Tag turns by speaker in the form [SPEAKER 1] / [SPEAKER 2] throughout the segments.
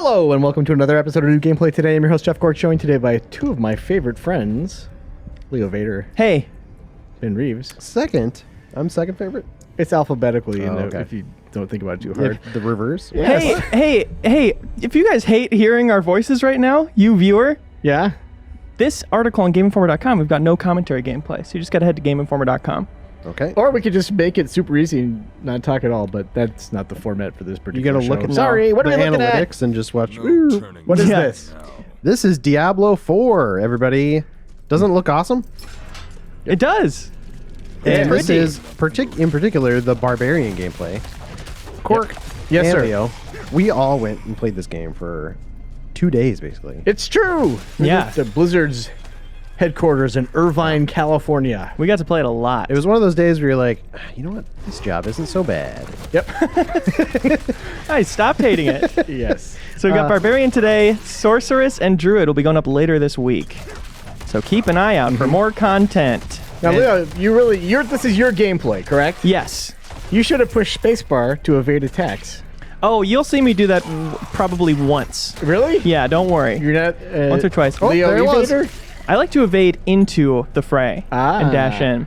[SPEAKER 1] Hello and welcome to another episode of New Gameplay Today. I'm your host Jeff Cork, joined today by two of my favorite friends, Leo Vader.
[SPEAKER 2] Hey.
[SPEAKER 1] Ben Reeves.
[SPEAKER 3] Second. I'm second favorite.
[SPEAKER 1] It's alphabetically,
[SPEAKER 3] okay.
[SPEAKER 1] if you don't think about it too hard.
[SPEAKER 3] The reverse.
[SPEAKER 1] Yes.
[SPEAKER 2] Hey, if you guys hate hearing our voices right now, you viewer,
[SPEAKER 1] Yeah?
[SPEAKER 2] this article on GameInformer.com, we've got no commentary gameplay, so you just gotta head to GameInformer.com.
[SPEAKER 3] Okay.
[SPEAKER 1] Or we could just make it super easy and not talk at all, but that's not the format for this
[SPEAKER 3] You
[SPEAKER 1] particular
[SPEAKER 3] gotta look
[SPEAKER 1] show.
[SPEAKER 3] at
[SPEAKER 1] Sorry, what are
[SPEAKER 3] the
[SPEAKER 1] we looking at?
[SPEAKER 3] analytics and just watch.
[SPEAKER 1] What is
[SPEAKER 2] Yeah.
[SPEAKER 1] this?
[SPEAKER 3] This is Diablo 4, everybody. Doesn't it look awesome?
[SPEAKER 2] It does.
[SPEAKER 3] And this
[SPEAKER 2] pretty.
[SPEAKER 3] is in particular the barbarian gameplay. Cork,
[SPEAKER 1] Yes,
[SPEAKER 3] and
[SPEAKER 1] sir.
[SPEAKER 3] Leo, we all went and played this game for 2 days, basically.
[SPEAKER 1] It's true!
[SPEAKER 2] Yeah.
[SPEAKER 1] The Blizzard's headquarters in Irvine, California.
[SPEAKER 2] We got to play it a lot.
[SPEAKER 3] It was one of those days where you're like, you know what? This job isn't so bad.
[SPEAKER 1] Yep.
[SPEAKER 2] Hey, stop hating it.
[SPEAKER 1] Yes.
[SPEAKER 2] So we got Barbarian today, Sorceress, and Druid will be going up later this week. So keep an eye out for more content.
[SPEAKER 1] Now, Leo, this is your gameplay, correct?
[SPEAKER 2] Yes.
[SPEAKER 1] You should have pushed spacebar to evade attacks.
[SPEAKER 2] Oh, you'll see me do that probably once.
[SPEAKER 1] Really?
[SPEAKER 2] Yeah, don't worry.
[SPEAKER 1] You're not...
[SPEAKER 2] Once or twice.
[SPEAKER 1] Leo
[SPEAKER 3] there it was.
[SPEAKER 1] evader?
[SPEAKER 2] I like to evade into the fray
[SPEAKER 1] Ah.
[SPEAKER 2] and dash in.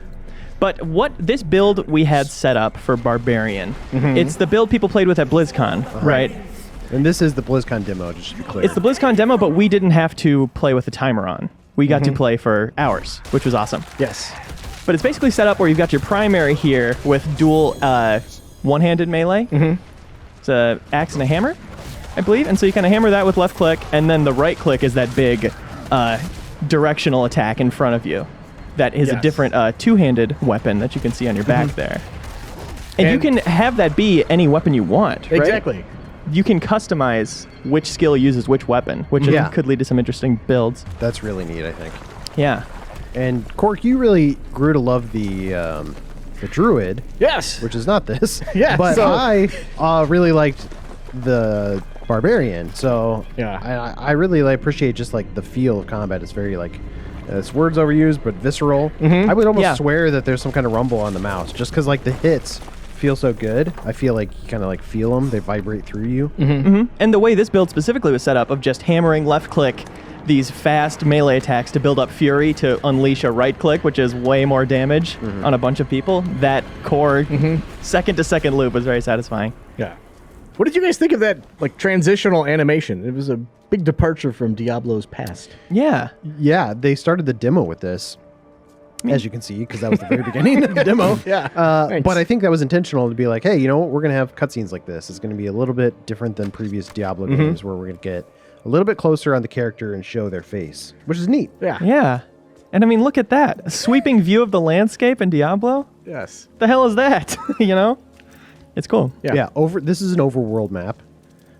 [SPEAKER 2] But what this build we had set up for Barbarian, it's the build people played with at BlizzCon, right?
[SPEAKER 3] And this is the BlizzCon demo, just to be clear.
[SPEAKER 2] It's the BlizzCon demo, but we didn't have to play with the timer on. We got to play for hours, which was awesome.
[SPEAKER 1] Yes.
[SPEAKER 2] But it's basically set up where you've got your primary here with dual one-handed melee. It's a axe and a hammer, I believe. And so you kind of hammer that with left click, and then the right click is that big directional attack in front of you. That is a
[SPEAKER 1] Yes.
[SPEAKER 2] different two-handed weapon that you can see on your back there. And you
[SPEAKER 1] And-
[SPEAKER 2] can have that be any weapon you want, right?
[SPEAKER 1] Exactly.
[SPEAKER 2] You can customize which skill uses which weapon, which
[SPEAKER 3] Yeah.
[SPEAKER 2] could lead to some interesting builds.
[SPEAKER 3] That's really neat, I think.
[SPEAKER 2] Yeah.
[SPEAKER 3] And Cork, you really grew to love the druid,
[SPEAKER 1] Yes.
[SPEAKER 3] which is not this.
[SPEAKER 1] Yeah,
[SPEAKER 3] But
[SPEAKER 1] so-
[SPEAKER 3] I really liked the barbarian. So
[SPEAKER 1] Yeah.
[SPEAKER 3] I really appreciate just like the feel of combat. It's very like this word's overused, but visceral. I would almost
[SPEAKER 2] Yeah.
[SPEAKER 3] swear that there's some kind of rumble on the mouse, just because like the hits feel so good. I feel like you kind of like feel them; they vibrate through you.
[SPEAKER 2] And the way this build specifically was set up of just hammering left click these fast melee attacks to build up fury to unleash a right click, which is way more damage on a bunch of people. That core second to second loop was very satisfying.
[SPEAKER 1] Yeah. What did you guys think of that transitional animation? It was a big departure from Diablo's past.
[SPEAKER 2] Yeah.
[SPEAKER 3] Yeah, they started the demo with this, as you can see, because that was the very beginning of the demo.
[SPEAKER 1] Yeah. Thanks.
[SPEAKER 3] But I think that was intentional to be like, hey, you know what? We're going to have cutscenes like this. It's going to be a little bit different than previous Diablo games where we're going to get a little bit closer on the character and show their face, which is neat.
[SPEAKER 1] Yeah.
[SPEAKER 2] Yeah. And I mean, look at that. A sweeping view of the landscape in Diablo?
[SPEAKER 1] Yes.
[SPEAKER 2] The hell is that? You know? It's cool.
[SPEAKER 1] Yeah.
[SPEAKER 3] This is an overworld map.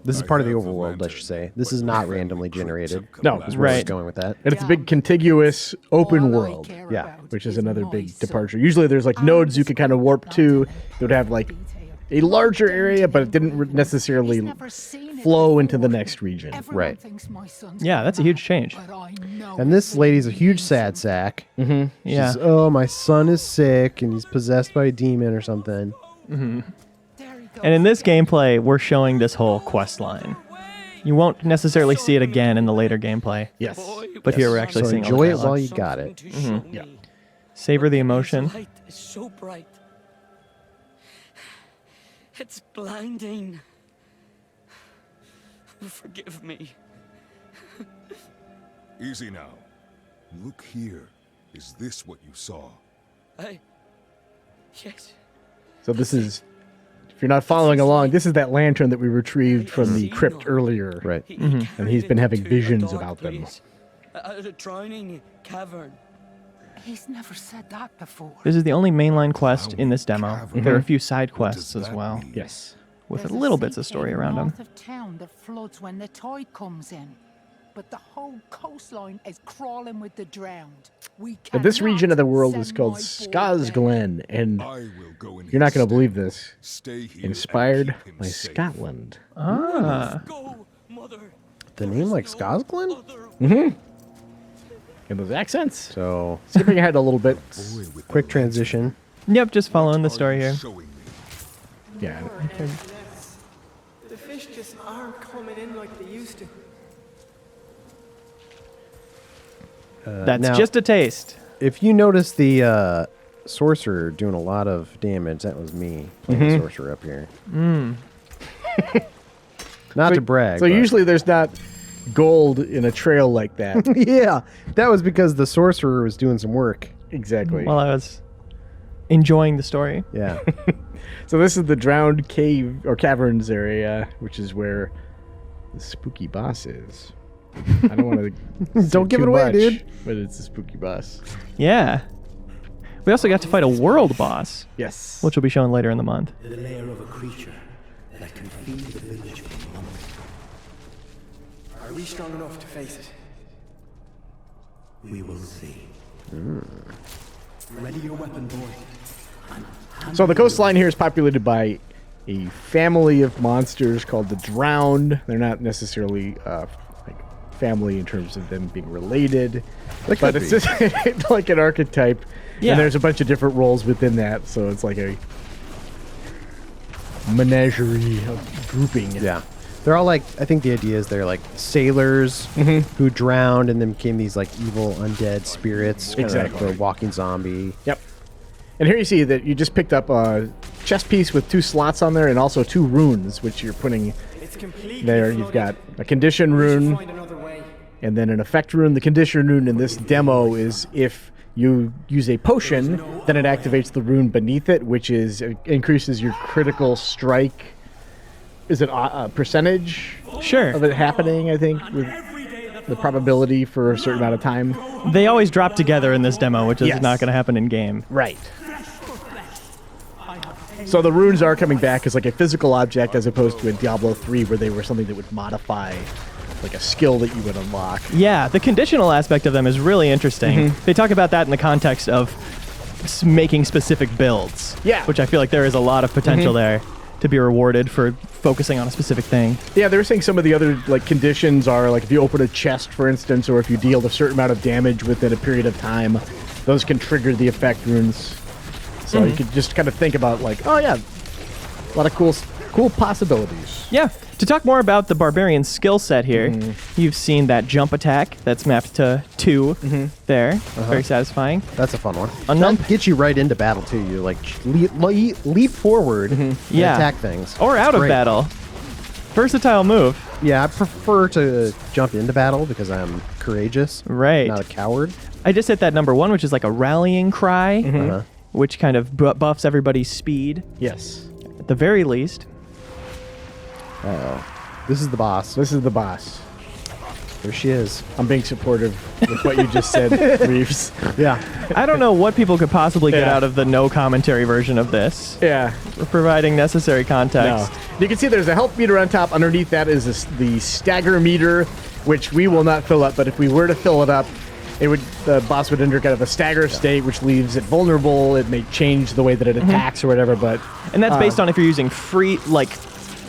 [SPEAKER 3] This is part of the overworld, I should say. This is not randomly generated.
[SPEAKER 1] No,
[SPEAKER 3] Is where I was
[SPEAKER 2] Right.
[SPEAKER 3] going with that.
[SPEAKER 1] And it's a big contiguous open world,
[SPEAKER 3] Yeah.
[SPEAKER 1] which is another big departure. Usually there's nodes you could kind of warp to. It would have a larger area, but it didn't necessarily flow into the next region.
[SPEAKER 3] Right.
[SPEAKER 2] Yeah, that's a huge change.
[SPEAKER 3] And this lady's a huge sad sack.
[SPEAKER 2] Yeah.
[SPEAKER 3] She's, oh, my son is sick and he's possessed by a demon or something.
[SPEAKER 2] And in this gameplay, we're showing this whole quest line. You won't necessarily see it again in the later gameplay.
[SPEAKER 1] Yes.
[SPEAKER 2] But here we're actually
[SPEAKER 3] So
[SPEAKER 2] seeing
[SPEAKER 3] enjoy it
[SPEAKER 2] all the
[SPEAKER 3] while
[SPEAKER 2] dialogue.
[SPEAKER 3] you got it.
[SPEAKER 1] Yeah.
[SPEAKER 2] Savor the emotion.
[SPEAKER 4] Light is so bright. It's blinding. Forgive me.
[SPEAKER 5] Easy now. Look here. Is this what you saw?
[SPEAKER 4] Yes.
[SPEAKER 1] So this is, if you're not following along, this is that lantern that we retrieved from the crypt earlier.
[SPEAKER 3] Right.
[SPEAKER 1] And he's been having visions about them.
[SPEAKER 4] A drowning cavern.
[SPEAKER 6] He's never said that before.
[SPEAKER 2] This is the only mainline quest in this demo.
[SPEAKER 5] Cavern.
[SPEAKER 2] There are a few side
[SPEAKER 5] What
[SPEAKER 2] quests
[SPEAKER 5] does
[SPEAKER 2] as
[SPEAKER 5] that
[SPEAKER 2] well,
[SPEAKER 5] mean?
[SPEAKER 1] Yes.
[SPEAKER 2] with
[SPEAKER 6] There's
[SPEAKER 2] little
[SPEAKER 6] a
[SPEAKER 2] bits of
[SPEAKER 6] sea
[SPEAKER 2] story
[SPEAKER 6] cave
[SPEAKER 2] around them.
[SPEAKER 6] north of town that floods when the tide comes in. But the whole coastline is crawling with the drowned. We
[SPEAKER 1] But this
[SPEAKER 6] cannot
[SPEAKER 1] region of the world is
[SPEAKER 6] send
[SPEAKER 1] called
[SPEAKER 6] my boy there.
[SPEAKER 1] Skazglen, and
[SPEAKER 5] I will go in
[SPEAKER 1] you're not going
[SPEAKER 5] his
[SPEAKER 1] to believe
[SPEAKER 5] stead.
[SPEAKER 1] this.
[SPEAKER 5] Stay here.
[SPEAKER 1] Inspired
[SPEAKER 5] and keep him
[SPEAKER 1] by
[SPEAKER 5] safe.
[SPEAKER 1] Scotland.
[SPEAKER 2] Ah.
[SPEAKER 4] Go, mother.
[SPEAKER 3] The name like Skazglen?
[SPEAKER 1] In those accents.
[SPEAKER 3] So,
[SPEAKER 1] Skipping ahead a little bit.
[SPEAKER 5] Boy with
[SPEAKER 3] quick
[SPEAKER 5] the
[SPEAKER 3] transition.
[SPEAKER 2] Yep, just following the story
[SPEAKER 5] are you
[SPEAKER 2] here.
[SPEAKER 5] showing me?
[SPEAKER 1] Yeah.
[SPEAKER 7] fish just aren't coming in like they used to.
[SPEAKER 2] That's
[SPEAKER 3] now,
[SPEAKER 2] just a taste.
[SPEAKER 3] If you notice the sorcerer doing a lot of damage, that was me playing the sorcerer up here. Not to brag.
[SPEAKER 1] So
[SPEAKER 3] but-
[SPEAKER 1] usually there's not gold in a trail like that.
[SPEAKER 3] yeah, that was because the sorcerer was doing some work.
[SPEAKER 1] Exactly.
[SPEAKER 2] While I was enjoying the story.
[SPEAKER 3] Yeah.
[SPEAKER 1] So this is the drowned cave or caverns area, which is where the spooky boss is. I don't want to
[SPEAKER 3] Don't give it away, dude.
[SPEAKER 1] But it's a spooky boss.
[SPEAKER 2] Yeah. We also got to fight a world boss,
[SPEAKER 1] Yes.
[SPEAKER 2] which will be shown later in the month.
[SPEAKER 8] The lair of a creature that can feed the village for months.
[SPEAKER 7] Are we strong enough to face it?
[SPEAKER 8] We will see. Ready your weapon, boy.
[SPEAKER 1] So the coastline here is populated by a family of monsters called the Drowned. They're not necessarily like family in terms of them being related,
[SPEAKER 3] They
[SPEAKER 1] but
[SPEAKER 3] could
[SPEAKER 1] it's
[SPEAKER 3] be.
[SPEAKER 1] just like an archetype.
[SPEAKER 2] Yeah.
[SPEAKER 1] And there's a bunch of different roles within that, so it's like a menagerie of grouping.
[SPEAKER 3] Yeah. They're all like, I think the idea is they're like sailors who drowned and then became these like evil undead spirits. Kinda like
[SPEAKER 1] Exactly.
[SPEAKER 3] the walking zombie.
[SPEAKER 1] Yep. And here you see that you just picked up a chest piece with 2 slots on there and also 2 runes, which you're putting
[SPEAKER 7] It's completely
[SPEAKER 1] there. You've got a condition
[SPEAKER 7] We should
[SPEAKER 1] rune
[SPEAKER 7] find another way.
[SPEAKER 1] and then an effect rune. The condition rune in this demo is if you use a potion, then it activates the rune beneath it, which is increases your critical strike. Is it a percentage
[SPEAKER 2] Sure.
[SPEAKER 1] of it happening, I think, with the probability for a certain amount of time?
[SPEAKER 2] They always drop together in this demo, which is
[SPEAKER 1] Yes.
[SPEAKER 2] not going to happen in game.
[SPEAKER 1] Right. So the runes are coming back as like a physical object as opposed to in Diablo 3 where they were something that would modify like a skill that you would unlock.
[SPEAKER 2] Yeah, the conditional aspect of them is really interesting. They talk about that in the context of making specific builds.
[SPEAKER 1] Yeah.
[SPEAKER 2] Which I feel like there is a lot of potential there to be rewarded for focusing on a specific thing.
[SPEAKER 1] Yeah, they were saying some of the other like conditions are like if you open a chest, for instance, or if you deal a certain amount of damage within a period of time, those can trigger the effect runes. So you could just kind of think about like, oh yeah, a lot of cool possibilities.
[SPEAKER 2] Yeah. To talk more about the barbarian skill set here, you've seen that jump attack that's mapped to 2 there. Very satisfying.
[SPEAKER 3] That's a fun one.
[SPEAKER 2] Unknown-
[SPEAKER 3] That gets you right into battle too. You like leap forward and
[SPEAKER 2] Yeah.
[SPEAKER 3] attack things.
[SPEAKER 2] Or
[SPEAKER 3] It's
[SPEAKER 2] out of
[SPEAKER 3] great.
[SPEAKER 2] battle. Versatile move.
[SPEAKER 3] Yeah, I prefer to jump into battle because I'm courageous,
[SPEAKER 2] Right.
[SPEAKER 3] not a coward.
[SPEAKER 2] I just hit that number 1, which is like a rallying cry, which kind of buffs everybody's speed,
[SPEAKER 1] Yes.
[SPEAKER 2] at the very least.
[SPEAKER 3] This is the boss.
[SPEAKER 1] This is the boss.
[SPEAKER 3] There she is.
[SPEAKER 1] I'm being supportive with what you just said, Reeves.
[SPEAKER 3] Yeah.
[SPEAKER 2] I don't know what people could possibly get
[SPEAKER 1] Yeah.
[SPEAKER 2] out of the no commentary version of this.
[SPEAKER 1] Yeah.
[SPEAKER 2] We're providing necessary
[SPEAKER 1] No.
[SPEAKER 2] context.
[SPEAKER 1] You can see there's a health meter on top. Underneath that is the stagger meter, which we will not fill up. But if we were to fill it up, the boss would enter kind of a stagger state, which leaves it vulnerable. It may change the way that it attacks or whatever. But
[SPEAKER 2] And that's based on if you're using free, like,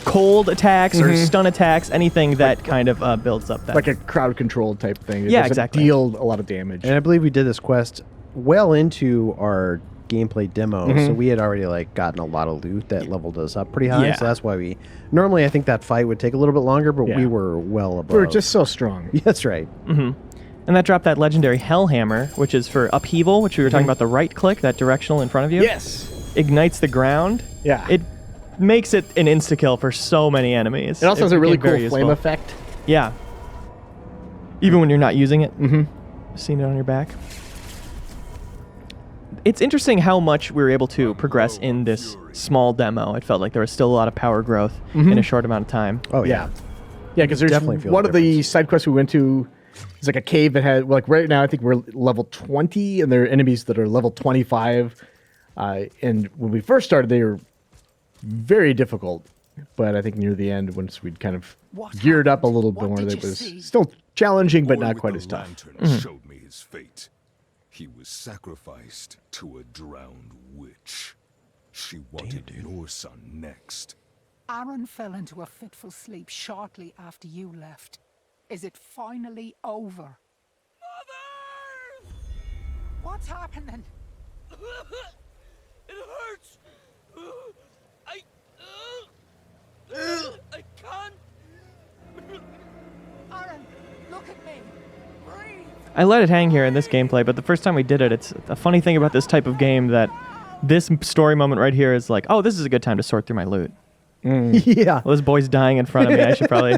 [SPEAKER 2] cold attacks or stun attacks, anything that kind of builds up that.
[SPEAKER 1] like a crowd control type thing. It
[SPEAKER 2] Yeah,
[SPEAKER 1] doesn't
[SPEAKER 2] exactly.
[SPEAKER 1] deal a lot of damage.
[SPEAKER 3] And I believe we did this quest well into our gameplay demo, so we had already like gotten a lot of loot that leveled us up pretty high.
[SPEAKER 2] Yeah.
[SPEAKER 3] So that's why we normally I think that fight would take a little bit longer, but
[SPEAKER 1] Yeah.
[SPEAKER 3] we were well above.
[SPEAKER 1] We're just so strong.
[SPEAKER 3] That's right.
[SPEAKER 2] And that dropped that legendary Hellhammer, which is for upheaval, which we were talking about the right click, that directional in front of you.
[SPEAKER 1] Yes.
[SPEAKER 2] Ignites the ground.
[SPEAKER 1] Yeah.
[SPEAKER 2] It makes it an insta-kill for so many enemies.
[SPEAKER 1] It also has a really
[SPEAKER 2] became
[SPEAKER 1] cool
[SPEAKER 2] very
[SPEAKER 1] flame
[SPEAKER 2] useful.
[SPEAKER 1] effect.
[SPEAKER 2] Yeah. Even when you're not using it. Seeing it on your back. It's interesting how much we were able to progress in this small demo. It felt like there was still a lot of power growth in a short amount of time.
[SPEAKER 3] Oh yeah.
[SPEAKER 1] Yeah, because there's
[SPEAKER 3] Definitely feel
[SPEAKER 1] one
[SPEAKER 3] the
[SPEAKER 1] of the
[SPEAKER 3] difference.
[SPEAKER 1] side quests we went to. It's like a cave that had like right now I think we're level 20 and there are enemies that are level 25. And when we first started, they were very difficult. But I think near the end, once we'd kind of
[SPEAKER 6] What
[SPEAKER 1] geared up a
[SPEAKER 6] happened?
[SPEAKER 1] little
[SPEAKER 6] What
[SPEAKER 1] more,
[SPEAKER 6] did
[SPEAKER 1] that
[SPEAKER 6] you
[SPEAKER 1] was
[SPEAKER 6] see?
[SPEAKER 1] still challenging, but
[SPEAKER 5] Boy
[SPEAKER 1] not
[SPEAKER 5] with
[SPEAKER 1] quite
[SPEAKER 5] the
[SPEAKER 1] as tough.
[SPEAKER 5] lantern showed me his fate. He was sacrificed to a drowned witch. She wanted your son next.
[SPEAKER 6] Aaron fell into a fitful sleep shortly after you left. Is it finally over?
[SPEAKER 4] Mother!
[SPEAKER 6] What's happening?
[SPEAKER 4] It hurts. I can't
[SPEAKER 2] I let it hang here in this gameplay, but the first time we did it, it's a funny thing about this type of game that this story moment right here is like, oh, this is a good time to sort through my loot.
[SPEAKER 3] Yeah.
[SPEAKER 2] Well, this boy's dying in front of me. I should probably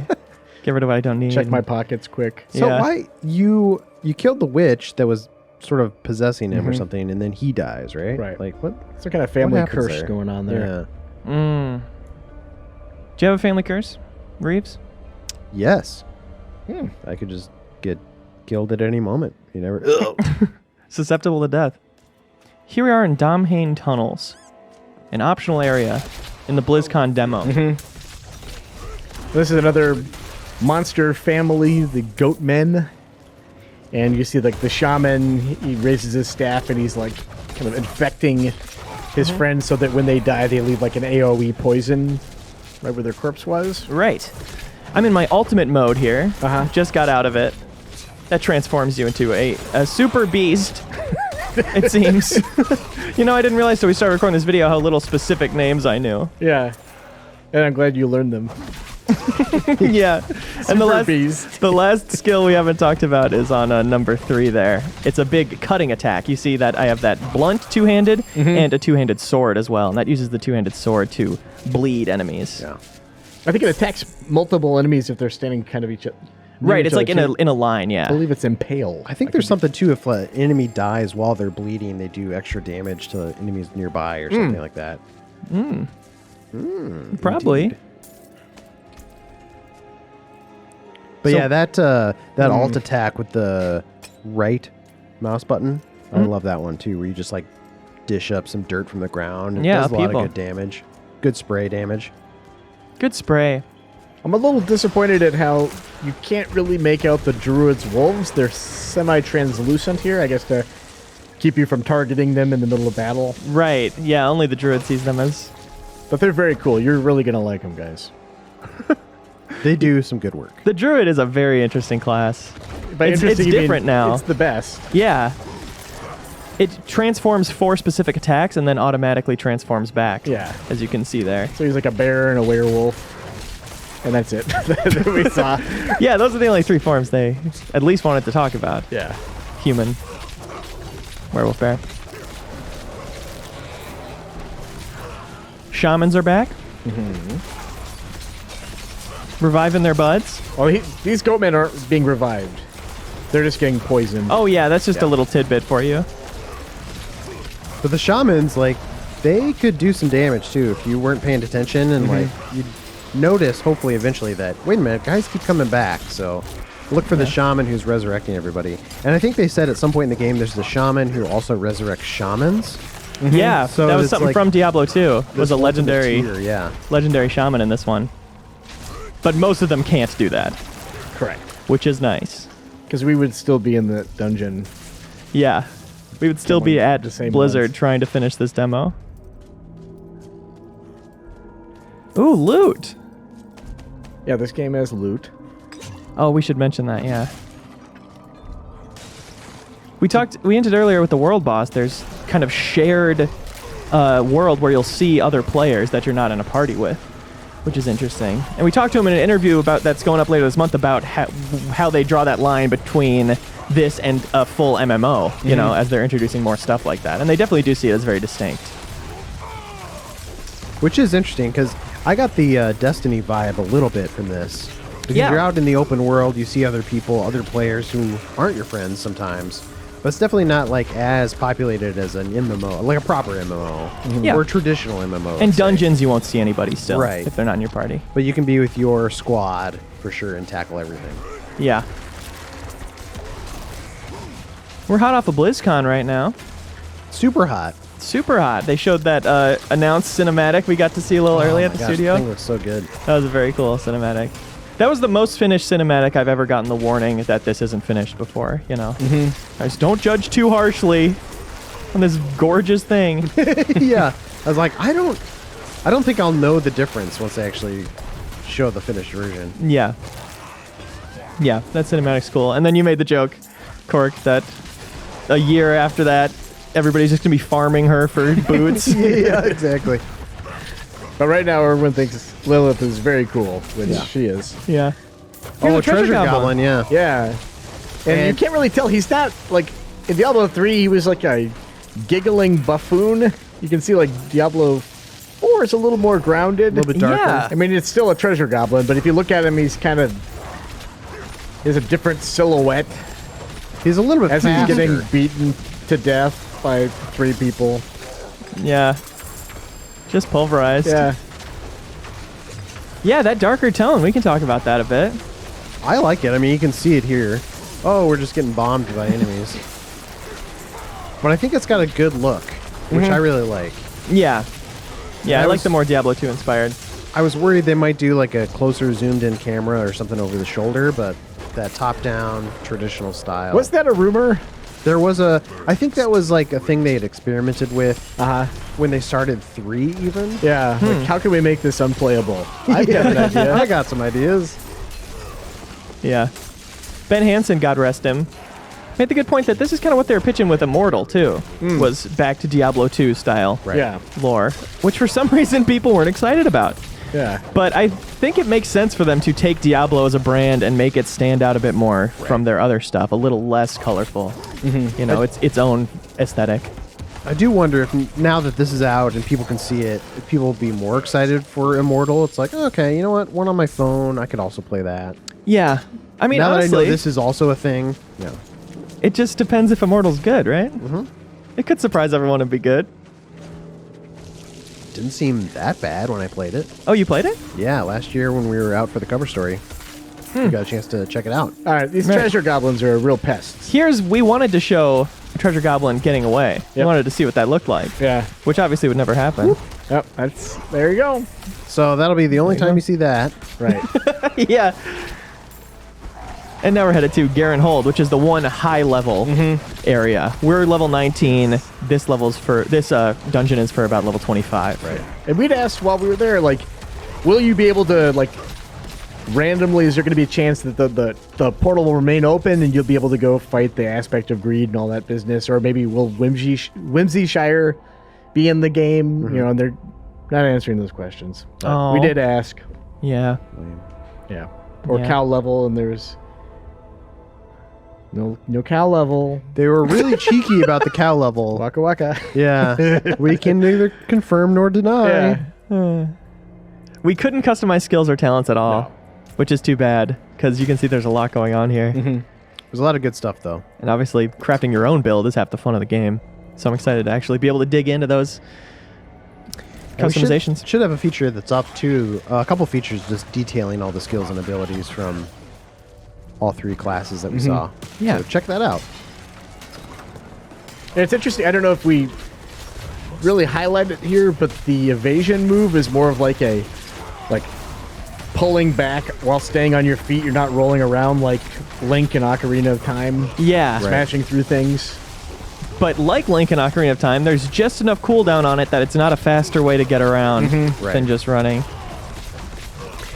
[SPEAKER 2] get rid of what I don't need.
[SPEAKER 1] Check my pockets quick.
[SPEAKER 3] So
[SPEAKER 2] Yeah.
[SPEAKER 3] why you killed the witch that was sort of possessing him or something, and then he dies, right?
[SPEAKER 1] Right.
[SPEAKER 3] Like what?
[SPEAKER 1] Some kind of family
[SPEAKER 3] happens
[SPEAKER 1] curse
[SPEAKER 3] there?
[SPEAKER 1] going on there.
[SPEAKER 3] Yeah.
[SPEAKER 2] Do you have a family curse, Reeves?
[SPEAKER 3] Yes. I could just get killed at any moment. You never.
[SPEAKER 2] Susceptible to death. Here we are in Domhain Tunnels, an optional area in the BlizzCon demo.
[SPEAKER 1] This is another monster family, the goat men. And you see like the shaman, he raises his staff and he's like kind of infecting his friends so that when they die they leave like an AoE poison right where their corpse was.
[SPEAKER 2] Right. I'm in my ultimate mode here. Just got out of it. That transforms you into a super beast, it seems. You know, I didn't realize till we started recording this video how little specific names I knew.
[SPEAKER 1] Yeah. And I'm glad you learned them.
[SPEAKER 2] Yeah. And
[SPEAKER 1] beast.
[SPEAKER 2] the last skill we haven't talked about is on number 3 there. It's a big cutting attack. You see that I have that blunt two-handed and a two-handed sword as well. And that uses the two-handed sword to bleed enemies.
[SPEAKER 3] Yeah.
[SPEAKER 1] I think it attacks multiple enemies if they're standing kind of each other.
[SPEAKER 2] Right, it's like in a line, yeah.
[SPEAKER 1] I believe it's impale.
[SPEAKER 3] I think there's something too. If an enemy dies while they're bleeding, they do extra damage to enemies nearby or something like that.
[SPEAKER 2] Probably.
[SPEAKER 3] Indeed. But yeah, that alt attack with the right mouse button, I love that one too, where you just like dish up some dirt from the ground. It does a lot of good damage. Good spray damage.
[SPEAKER 2] Good spray.
[SPEAKER 1] I'm a little disappointed at how you can't really make out the druid's wolves. They're semi-translucent here, I guess, to keep you from targeting them in the middle of battle.
[SPEAKER 2] Right, yeah, only the druid sees them as...
[SPEAKER 1] But they're very cool. You're really going to like them, guys.
[SPEAKER 3] They do some good work.
[SPEAKER 2] The druid is a very interesting class.
[SPEAKER 1] By
[SPEAKER 2] It's
[SPEAKER 1] interesting, you mean
[SPEAKER 2] different now.
[SPEAKER 1] It's the best.
[SPEAKER 2] Yeah. It transforms 4 specific attacks and then automatically transforms back.
[SPEAKER 1] Yeah.
[SPEAKER 2] As you can see there.
[SPEAKER 1] So he's like a bear and a werewolf. And that's it that we saw.
[SPEAKER 2] Yeah, those are the only 3 forms they at least wanted to talk about.
[SPEAKER 1] Yeah.
[SPEAKER 2] Human. Werewolf bear. Shamans are back. Reviving their buds.
[SPEAKER 1] Well, these goatmen aren't being revived. They're just getting poisoned.
[SPEAKER 2] Oh yeah, that's just a little tidbit for you.
[SPEAKER 3] But the shamans, like, they could do some damage too if you weren't paying attention, and like you'd notice hopefully eventually that, wait a minute, guys keep coming back. So look for the shaman who's resurrecting everybody. And I think they said at some point in the game there's the shaman who also resurrects shamans.
[SPEAKER 2] Yeah,
[SPEAKER 3] So
[SPEAKER 2] that was
[SPEAKER 3] it's
[SPEAKER 2] something
[SPEAKER 3] like
[SPEAKER 2] from Diablo 2. Was
[SPEAKER 3] This
[SPEAKER 2] a
[SPEAKER 3] ultimate
[SPEAKER 2] legendary
[SPEAKER 3] tier,
[SPEAKER 2] legendary shaman in this one. But most of them can't do that,
[SPEAKER 1] Correct.
[SPEAKER 2] which is nice.
[SPEAKER 1] Because we would still be in the dungeon.
[SPEAKER 2] Yeah. We would still be
[SPEAKER 1] Killing
[SPEAKER 2] at
[SPEAKER 1] the same
[SPEAKER 2] Blizzard
[SPEAKER 1] ones.
[SPEAKER 2] trying to finish this demo. Ooh, loot.
[SPEAKER 1] Yeah, this game has loot.
[SPEAKER 2] Oh, we should mention that, yeah. We hinted earlier with the world boss, there's kind of shared world where you'll see other players that you're not in a party with, which is interesting. And we talked to him in an interview about that's going up later this month about how they draw that line between this and a full MMO, you know, as they're introducing more stuff like that. And they definitely do see it as very distinct.
[SPEAKER 3] Which is interesting because I got the Destiny vibe a little bit from this. Because
[SPEAKER 2] Yeah.
[SPEAKER 3] you're out in the open world, you see other people, other players who aren't your friends sometimes. But it's definitely not like as populated as an MMO, like a proper MMO
[SPEAKER 2] Yeah.
[SPEAKER 3] or traditional MMO.
[SPEAKER 2] And
[SPEAKER 3] let's say.
[SPEAKER 2] dungeons, you won't see anybody still
[SPEAKER 3] Right.
[SPEAKER 2] if they're not in your party.
[SPEAKER 3] But you can be with your squad for sure and tackle everything.
[SPEAKER 2] Yeah. We're hot off of BlizzCon right now.
[SPEAKER 3] Super hot.
[SPEAKER 2] Super hot. They showed that announced cinematic we got to see a little early
[SPEAKER 3] Oh
[SPEAKER 2] at
[SPEAKER 3] my
[SPEAKER 2] the
[SPEAKER 3] gosh,
[SPEAKER 2] studio.
[SPEAKER 3] The thing looks so good.
[SPEAKER 2] That was a very cool cinematic. That was the most finished cinematic I've ever gotten the warning that this isn't finished before, you know. Guys, don't judge too harshly on this gorgeous thing.
[SPEAKER 3] Yeah. I was like, I don't think I'll know the difference once they actually show the finished version.
[SPEAKER 2] Yeah. Yeah, that cinematic's cool. And then you made the joke, Cork, that a year after that, everybody's just going to be farming her for boots.
[SPEAKER 3] Yeah, exactly.
[SPEAKER 1] But right now, everyone thinks Lilith is very cool, which she is.
[SPEAKER 2] Yeah.
[SPEAKER 3] Oh,
[SPEAKER 2] You're
[SPEAKER 3] a treasure goblin, yeah.
[SPEAKER 1] Yeah. And you can't really tell. He's not like in Diablo 3. He was like a giggling buffoon. You can see like Diablo 4 is a little more grounded,
[SPEAKER 3] A little bit darker.
[SPEAKER 2] Yeah.
[SPEAKER 1] I mean, it's still a treasure goblin, but if you look at him, he's kind of he has a different silhouette
[SPEAKER 3] He's a little bit
[SPEAKER 1] as he's
[SPEAKER 3] faster.
[SPEAKER 1] getting beaten to death by 3 people.
[SPEAKER 2] Yeah. Just pulverized.
[SPEAKER 1] Yeah.
[SPEAKER 2] Yeah, that darker tone. We can talk about that a bit.
[SPEAKER 3] I like it. I mean, you can see it here. Oh, we're just getting bombed by enemies. But I think it's got a good look, which I really like.
[SPEAKER 2] Yeah. Yeah, I like
[SPEAKER 3] was-
[SPEAKER 2] the more Diablo 2 inspired.
[SPEAKER 3] I was worried they might do like a closer zoomed in camera or something over the shoulder, but that top down traditional style.
[SPEAKER 1] Was that a rumor?
[SPEAKER 3] There was a, I think that was like a thing they had experimented with when they started 3 even.
[SPEAKER 1] Yeah. Like, how can we make this unplayable? I've got an idea.
[SPEAKER 3] I got some ideas.
[SPEAKER 2] Yeah. Ben Hansen, God rest him, made the good point that this is kind of what they were pitching with Immortal, too. Was back to Diablo 2 style
[SPEAKER 3] Right.
[SPEAKER 1] Yeah.
[SPEAKER 2] lore, which for some reason people weren't excited about.
[SPEAKER 1] Yeah.
[SPEAKER 2] But I think it makes sense for them to take Diablo as a brand and make it stand out a bit more from their other stuff, a little less colorful. You know, it's its own aesthetic.
[SPEAKER 3] I do wonder if now that this is out and people can see it, if people will be more excited for Immortal. It's like, okay, you know what? One on my phone, I could also play that.
[SPEAKER 2] Yeah. I mean,
[SPEAKER 3] Now that I
[SPEAKER 2] honestly,
[SPEAKER 3] know this is also a thing, yeah.
[SPEAKER 2] it just depends if Immortal's good, right? It could surprise everyone and be good.
[SPEAKER 3] Didn't seem that bad when I played it.
[SPEAKER 2] Oh, you played it?
[SPEAKER 3] Yeah, last year when we were out for the cover story, we got a chance to check it out.
[SPEAKER 1] All right. These
[SPEAKER 2] Right.
[SPEAKER 1] treasure goblins are real pests.
[SPEAKER 2] We wanted to show a Treasure Goblin getting away. We
[SPEAKER 1] Yep.
[SPEAKER 2] wanted to see what that looked like,
[SPEAKER 1] Yeah.
[SPEAKER 2] which obviously would never happen.
[SPEAKER 1] Yep. That's there you go.
[SPEAKER 3] So that'll be the only time you see that.
[SPEAKER 1] Right.
[SPEAKER 2] Yeah. And now we're headed to Garen Hold, which is the one high level area. We're level 19. This dungeon is for about level 25.
[SPEAKER 1] Right. And we'd asked while we were there, like, will you be able to, like, randomly, is there going to be a chance that the portal will remain open and you'll be able to go fight the aspect of greed and all that business? Or maybe will Whimsyshire be in the game? You know, and they're not answering those questions. But
[SPEAKER 2] Oh.
[SPEAKER 1] we did ask.
[SPEAKER 2] Yeah.
[SPEAKER 1] Yeah. Or
[SPEAKER 2] Yeah.
[SPEAKER 1] cow level, and there's no cow level.
[SPEAKER 3] They were really cheeky about the cow level.
[SPEAKER 1] Waka waka.
[SPEAKER 3] Yeah, we can neither confirm nor deny.
[SPEAKER 1] Yeah.
[SPEAKER 2] We couldn't customize skills or talents at all, which is too bad because you can see there's a lot going on here.
[SPEAKER 3] There's a lot of good stuff though.
[SPEAKER 2] And obviously, crafting your own build is half the fun of the game. So I'm excited to actually be able to dig into those
[SPEAKER 3] And we
[SPEAKER 2] customizations.
[SPEAKER 3] should have a feature that's up to a couple features just detailing all the skills and abilities from all 3 classes that we saw.
[SPEAKER 2] Yeah.
[SPEAKER 3] So check that out.
[SPEAKER 1] And it's interesting. I don't know if we really highlight it here, but the evasion move is more of like a pulling back while staying on your feet. You're not rolling around like Link in Ocarina of Time,
[SPEAKER 2] Yeah.
[SPEAKER 1] smashing through things.
[SPEAKER 2] But like Link and Ocarina of Time, there's just enough cooldown on it that it's not a faster way to get around
[SPEAKER 3] Right.
[SPEAKER 2] than just running.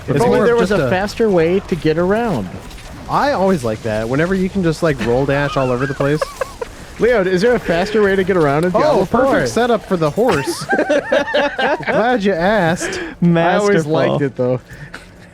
[SPEAKER 1] If
[SPEAKER 3] It's
[SPEAKER 1] only
[SPEAKER 3] more
[SPEAKER 1] there
[SPEAKER 3] of
[SPEAKER 1] was
[SPEAKER 3] just
[SPEAKER 1] a faster way to get around.
[SPEAKER 3] I always like that. Whenever you can just like roll dash all over the place.
[SPEAKER 1] Leo, is there a faster way to get around in Diablo
[SPEAKER 3] Oh,
[SPEAKER 1] 4?
[SPEAKER 3] perfect setup for the horse. Glad you asked.
[SPEAKER 1] I always
[SPEAKER 2] Masterful.
[SPEAKER 1] liked it though.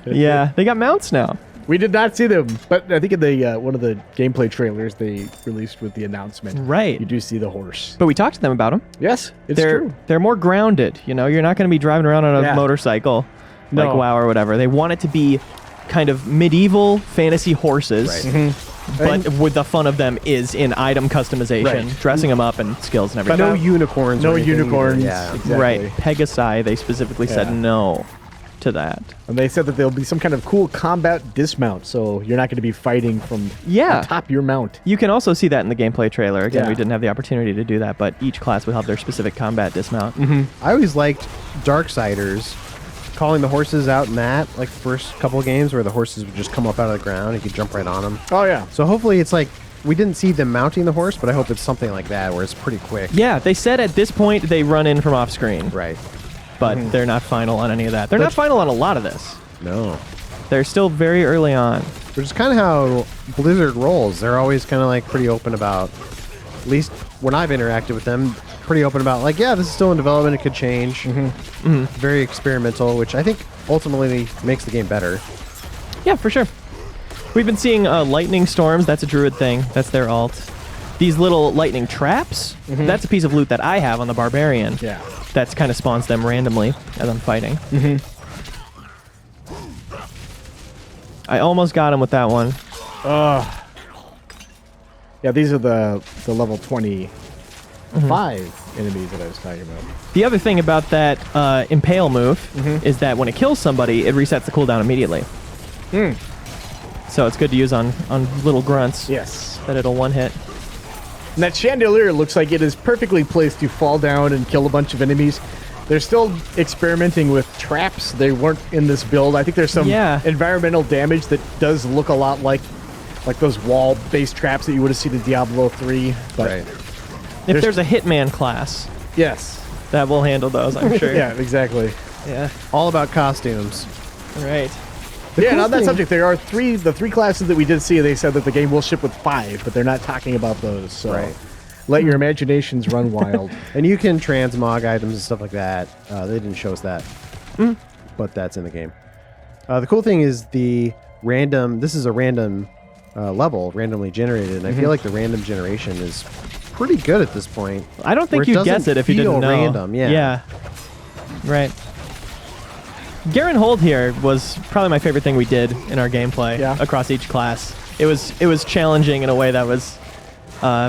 [SPEAKER 2] Yeah, they got mounts now.
[SPEAKER 1] We did not see them, but I think in the one of the gameplay trailers they released with the announcement,
[SPEAKER 2] Right.
[SPEAKER 1] you do see the horse.
[SPEAKER 2] But we talked to them about them.
[SPEAKER 1] Yes, it's
[SPEAKER 2] They're
[SPEAKER 1] true.
[SPEAKER 2] they're more grounded. You know, you're not going to be driving around on a
[SPEAKER 1] Yeah.
[SPEAKER 2] motorcycle like
[SPEAKER 1] No.
[SPEAKER 2] WoW or whatever. They want it to be kind of medieval fantasy horses,
[SPEAKER 3] Right.
[SPEAKER 2] but with the fun of them is in item customization,
[SPEAKER 1] Right.
[SPEAKER 2] dressing them up and skills and
[SPEAKER 1] But
[SPEAKER 2] everything.
[SPEAKER 3] No unicorns.
[SPEAKER 1] No
[SPEAKER 3] or anything either.
[SPEAKER 1] unicorns.
[SPEAKER 3] Yeah.
[SPEAKER 1] Exactly.
[SPEAKER 2] Right. Pegasi, they specifically said
[SPEAKER 1] Yeah.
[SPEAKER 2] no to that.
[SPEAKER 1] And they said that there'll be some kind of cool combat dismount, so you're not going to be fighting from
[SPEAKER 2] Yeah.
[SPEAKER 1] on top your mount.
[SPEAKER 2] You can also see that in the gameplay trailer. Again,
[SPEAKER 1] Yeah.
[SPEAKER 2] we didn't have the opportunity to do that, but each class will have their specific combat dismount.
[SPEAKER 3] I always liked Darksiders, calling the horses out in that, like the first couple of games where the horses would just come up out of the ground and you could jump right on them.
[SPEAKER 1] Oh yeah.
[SPEAKER 3] So hopefully it's like, we didn't see them mounting the horse, but I hope it's something like that where it's pretty quick.
[SPEAKER 2] Yeah, they said at this point they run in from off screen,
[SPEAKER 3] Right.
[SPEAKER 2] but they're not final on any of that. They're not final on a lot of this.
[SPEAKER 3] No.
[SPEAKER 2] They're still very early on.
[SPEAKER 3] Which is kind of how Blizzard rolls. They're always kind of like pretty open about, at least when I've interacted with them, pretty open about like, yeah, this is still in development. It could change. Very experimental, which I think ultimately makes the game better.
[SPEAKER 2] Yeah, for sure. We've been seeing lightning storms. That's a druid thing. That's their alt. These little lightning traps, that's a piece of loot that I have on the barbarian.
[SPEAKER 1] Yeah.
[SPEAKER 2] That's kind of spawns them randomly as I'm fighting. I almost got him with that one.
[SPEAKER 1] Yeah, these are the level 25 enemies that I was talking about.
[SPEAKER 2] The other thing about that impale move is that when it kills somebody, it resets the cooldown immediately. So it's good to use on little grunts.
[SPEAKER 1] Yes.
[SPEAKER 2] That it'll one hit.
[SPEAKER 1] And that chandelier looks like it is perfectly placed to fall down and kill a bunch of enemies. They're still experimenting with traps. They weren't in this build. I think there's some environmental damage that does look a lot like those wall-based traps that you would have seen in Diablo 3. But
[SPEAKER 2] if there's a hitman class,
[SPEAKER 1] yes,
[SPEAKER 2] that will handle those, I'm sure.
[SPEAKER 1] Yeah, exactly.
[SPEAKER 2] Yeah.
[SPEAKER 3] All about costumes.
[SPEAKER 2] Right.
[SPEAKER 1] Yeah, and on that subject, there are the three classes that we did see. They said that the game will ship with 5, but they're not talking about those. So let your imaginations run wild.
[SPEAKER 3] And you can transmog items and stuff like that. They didn't show us that, but that's in the game. The cool thing is this is a random level, randomly generated, and I feel like the random generation is pretty good at this point.
[SPEAKER 2] I don't think you'd guess it if you didn't know.
[SPEAKER 3] Random, yeah.
[SPEAKER 2] Right. Garen Hold here was probably my favorite thing we did in our gameplay across each class. It was challenging in a way that was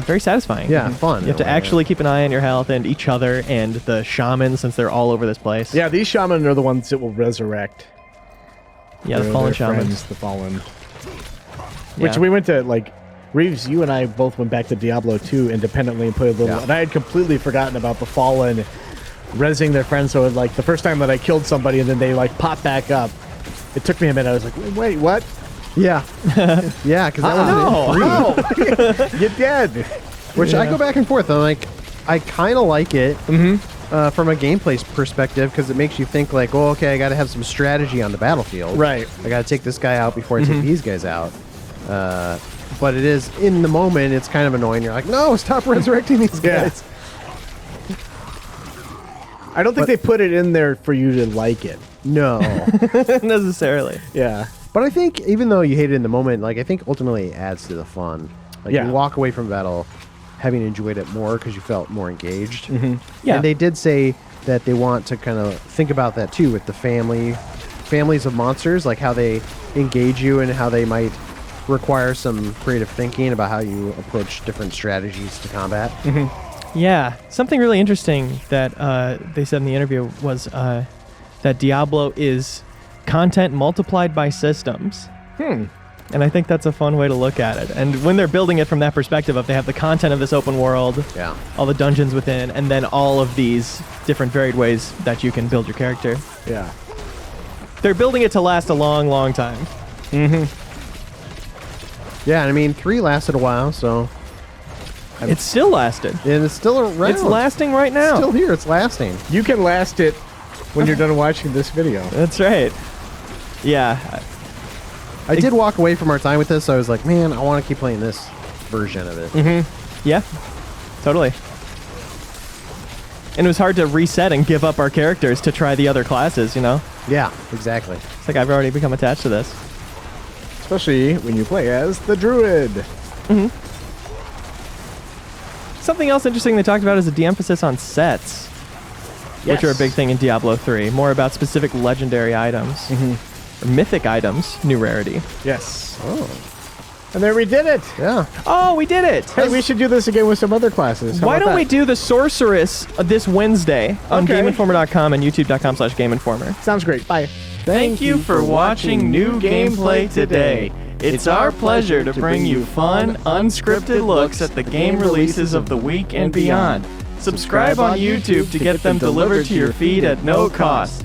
[SPEAKER 2] very satisfying.
[SPEAKER 3] Yeah, fun.
[SPEAKER 2] You have to actually keep an eye on your health and each other and the shamans, since they're all over this place.
[SPEAKER 1] Yeah, these shaman are the ones that will resurrect.
[SPEAKER 2] Yeah, the fallen shamans.
[SPEAKER 1] The fallen. Which we went to, like, Reeves, you and I both went back to Diablo 2 independently and played a little. And I had completely forgotten about the fallen rezzing their friends. So, like, the first time that I killed somebody and then they, like, popped back up, it took me a minute. I was like, wait, what?
[SPEAKER 3] Yeah. Yeah, because that
[SPEAKER 1] was you're dead.
[SPEAKER 3] Which I go back and forth. I'm like, I kind of like it from a gameplay perspective because it makes you think, like, oh, okay, I got to have some strategy on the battlefield.
[SPEAKER 1] Right.
[SPEAKER 3] I got to take this guy out before I take these guys out. But it is, in the moment, it's kind of annoying. You're like, no, stop resurrecting these guys.
[SPEAKER 1] I don't think they put it in there for you to like it.
[SPEAKER 3] No.
[SPEAKER 2] Necessarily.
[SPEAKER 1] Yeah.
[SPEAKER 3] But I think even though you hate it in the moment, like, I think ultimately it adds to the fun. Like, you walk away from battle having enjoyed it more because you felt more engaged.
[SPEAKER 2] Yeah.
[SPEAKER 3] And they did say that they want to kind of think about that too with the families of monsters, like how they engage you and how they might require some creative thinking about how you approach different strategies to combat.
[SPEAKER 2] Yeah. Something really interesting that they said in the interview was that Diablo is content multiplied by systems. And I think that's a fun way to look at it. And when they're building it from that perspective of they have the content of this open world, all the dungeons within, and then all of these different varied ways that you can build your character.
[SPEAKER 1] Yeah.
[SPEAKER 2] They're building it to last a long, long time.
[SPEAKER 3] Yeah, and I mean, 3 lasted a while, so...
[SPEAKER 2] It still lasted.
[SPEAKER 3] And it's still around.
[SPEAKER 2] It's lasting right now.
[SPEAKER 3] It's still here. It's lasting.
[SPEAKER 1] You can last it when you're done watching this video.
[SPEAKER 2] That's right. Yeah.
[SPEAKER 3] I did walk away from our time with this, so I was like, man, I want to keep playing this version of it.
[SPEAKER 2] Yeah, totally. And it was hard to reset and give up our characters to try the other classes, you know?
[SPEAKER 3] Yeah, exactly.
[SPEAKER 2] It's like I've already become attached to this.
[SPEAKER 1] Especially when you play as the druid.
[SPEAKER 2] Something else interesting they talked about is the de-emphasis on sets, which are a big thing in Diablo 3. More about specific legendary items. Or mythic items, new rarity.
[SPEAKER 1] Yes. Oh. And there we did it.
[SPEAKER 3] Yeah.
[SPEAKER 2] Oh, we did it.
[SPEAKER 1] Hey, we should do this again with some other classes.
[SPEAKER 2] Why don't we do the Sorceress this Wednesday on GameInformer.com and YouTube.com/GameInformer.
[SPEAKER 1] Sounds great. Bye.
[SPEAKER 2] Thank you for watching New Gameplay Today. It's our pleasure to bring you fun, unscripted looks at the game releases of the week and beyond. Subscribe on YouTube to get them delivered to your feed at no cost.